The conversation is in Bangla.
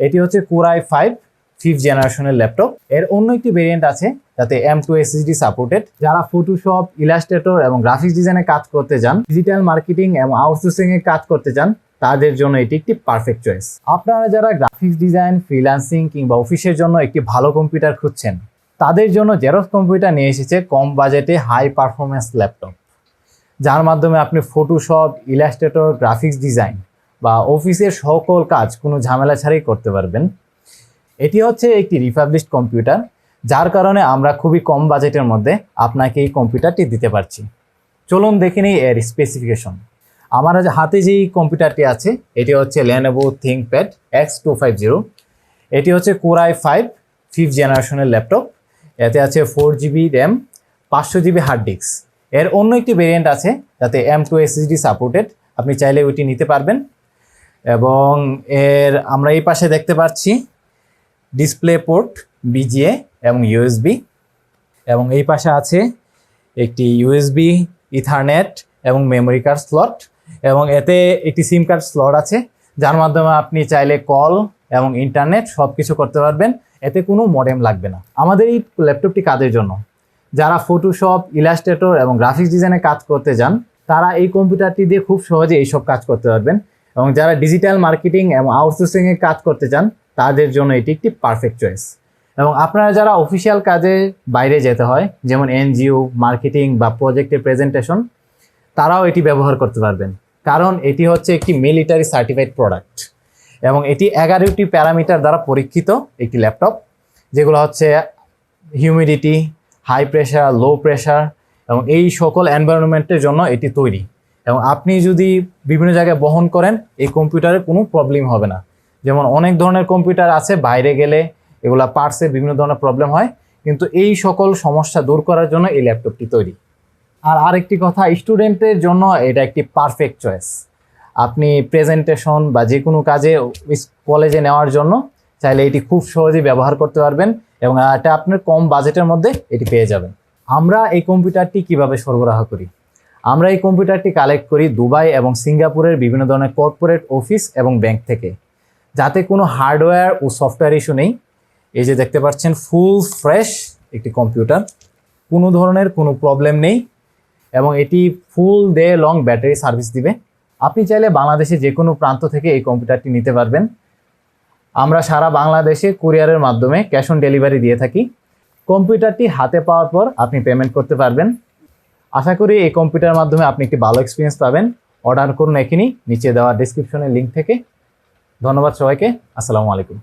এটি হচ্ছে Core i5 5th জেনারেশনের ল্যাপটপ। এর অন্য একটি ভেরিয়েন্ট আছে যাতে M2 SSD সাপোর্টেড। যারা ফটোশপ, ইলাস্ট্রেটর এবং গ্রাফিক্স ডিজাইনে কাজ করতে চান, ডিজিটাল মার্কেটিং এবং আউটসোর্সিং এ কাজ করতে চান, তাদের জন্য এটি একটি পারফেক্ট চয়েস। আপনারা যারা গ্রাফিক্স ডিজাইন, ফ্রিল্যান্সিং কিংবা অফিসের জন্য একটি ভালো কম্পিউটার খুঁজছেন, তাদের জন্য জেরক্স কম্পিউটার নিয়ে এসেছে কম বাজেটে হাই পারফরমেন্স ল্যাপটপ, যার মাধ্যমে আপনি ফটোশপ, ইলাস্ট্রেটর, গ্রাফিক্স ডিজাইন বা অফিসের সকল কাজ কোনো ঝামেলা ছাড়াই করতে পারবেন। এটি হচ্ছে একটি রিফার্বিশড কম্পিউটার, যার কারণে আমরা খুবই কম বাজেটের মধ্যে আপনাকে এই কম্পিউটারটি দিতে পারছি। চলুন দেখে নিই এর স্পেসিফিকেশন। আমার হাতে যেই কম্পিউটারটি আছে এটি হচ্ছে Lenovo Thinkpad X250। এটি হচ্ছে Core i5 5th জেনারেশনের ল্যাপটপ। এতে আছে 4GB RAM, 500GB hard disk. এর অন্য একটি ভেরিয়েন্ট আছে যাতে M2 SSD সাপোর্টেড, আপনি চাইলে ওইটি নিতে পারবেন। এবং আমরা এই পাশে দেখতে পাচ্ছি ডিসপ্লে পোর্ট, BGA এবং USB। এবং এই পাশে আছে একটি USB, ইথারনেট এবং মেমোরি কার্ড স্লট। এবং এতে একটি সিম কার্ড স্লট আছে, যার মাধ্যমে আপনি চাইলে কল এবং ইন্টারনেট সব কিছু করতে পারবেন। এতে কোনো মডেম লাগবে না। আমাদের এই ল্যাপটপটি কাদের জন্য? যারা ফটোশপ, ইলাস্ট্রেটর এবং গ্রাফিক্স ডিজাইনে কাজ করতে চান, তারা এই কম্পিউটারটি দিয়ে খুব সহজে এইসব কাজ করতে পারবেন। এবং যারা ডিজিটাল মার্কেটিং এবং আউটসোর্সিংয়ে কাজ করতে চান, তাদের জন্য এটি একটি পারফেক্ট চয়েস। এবং আপনারা যারা অফিসিয়াল কাজে বাইরে যেতে হয়, যেমন NGO, মার্কেটিং বা প্রজেক্টের প্রেজেন্টেশন, তারাও এটি ব্যবহার করতে পারবেন, কারণ এটি হচ্ছে একটি মিলিটারি সার্টিফাইড প্রোডাক্ট। এবং এটি 11টি প্যারামিটার দ্বারা পরীক্ষিত একটি ল্যাপটপ, যেগুলো হচ্ছে humidity, high pressure, low pressure এবং এই সকল এনভায়রনমেন্টের জন্য এটি তৈরি। এবং আপনি যদি বিভিন্ন জায়গায় বহন করেন, এই কম্পিউটারে কোনো প্রবলেম হবে না। যেমন অনেক ধরনের কম্পিউটার আছে, বাইরে গেলে এগুলা পার্টসে বিভিন্ন ধরনের প্রবলেম হয়, কিন্তু এই সকল সমস্যা দূর করার জন্য এই ল্যাপটপটি তৈরি। আর আরেকটি কথা, স্টুডেন্টের জন্য এটা একটি পারফেক্ট চয়েস। আপনি প্রেজেন্টেশন বা যে কোনো কাজে কলেজে নেওয়ার জন্য চাইলে এটি খুব সহজেই ব্যবহার করতে পারবেন এবং এটা আপনার কম বাজেটের মধ্যে এটি পেয়ে যাবেন। আমরা এই কম্পিউটারটি কিভাবে সরবরাহ করি? আমরা এই কম্পিউটারটি কালেক্ট করি দুবাই এবং সিঙ্গাপুরের বিভিন্ন ধরনের কর্পোরেট অফিস এবং ব্যাংক থেকে, যাতে কোনো হার্ডওয়্যার ও সফটওয়্যার ইস্যু নেই। এই যে দেখতে পাচ্ছেন, ফুল ফ্রেশ একটি কম্পিউটার, কোনো ধরনের কোনো প্রবলেম নেই এবং এটি ফুল ডে লং ব্যাটারি সার্ভিস দিবে। আপনি চাইলে বাংলাদেশে যে কোনো প্রান্ত থেকে এই কম্পিউটারটি নিতে পারবেন। আমরা সারা বাংলাদেশে কুরিয়ারের মাধ্যমে ক্যাশ অন ডেলিভারি দিয়ে থাকি। কম্পিউটারটি হাতে পাওয়ার পর আপনি পেমেন্ট করতে পারবেন। আশা করি এই কম্পিউটারের মাধ্যমে আপনি একটি ভালো এক্সপিরিয়েন্স পাবেন। অর্ডার করুন এখনই নিচে দেওয়া ডেসক্রিপশনের লিঙ্ক থেকে। ধন্যবাদ সবাইকে। আসসালামু আলাইকুম।